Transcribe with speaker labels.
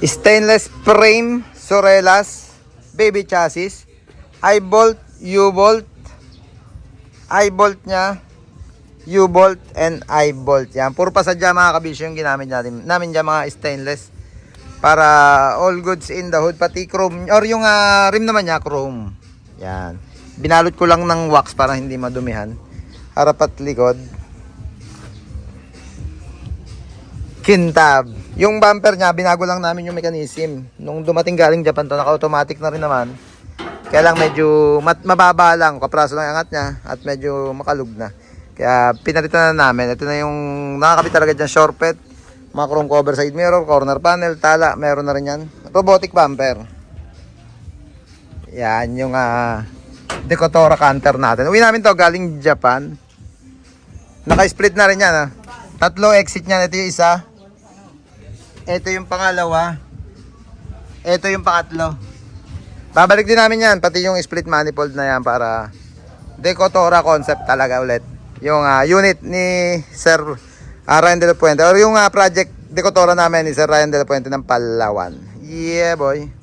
Speaker 1: Stainless frame, Sorelas, baby chassis, I-bolt, U-bolt, I-bolt niya, U-bolt and I-bolt. Yan, puro pasadya mga kabisyo yung ginamit namin dyan mga stainless. Para all goods in the hood, pati chrome, or yung rim naman niya, chrome. Yan. Binalot ko lang ng wax para hindi madumihan. Harap at likod. Kintab. Yung bumper niya, binago lang namin yung mechanism. Nung dumating galing Japan to, naka-automatic na rin naman. Kaya lang medyo mababa lang, kapraso lang angat niya at medyo makalug na. Kaya pinalitan na namin. Ito na yung nakakabit talaga dyan, shortpet, mga chrome cover side mirror, corner panel, tala, meron na rin yan. Robotic bumper. Yan yung Decotora canter natin. Uwi namin to galing Japan. Naka-split na rin yan. Tatlo exit niyan. Ito yung isa. Ito yung pangalawa. Ito yung pangatlo. Babalik din namin yan. Pati yung split manifold na yan para Decotora concept talaga ulit. Yung unit ni Sir Ryan De La Puente. Or yung project Decotora namin ni Sir Ryan De La Puente ng Palawan. Yeah boy.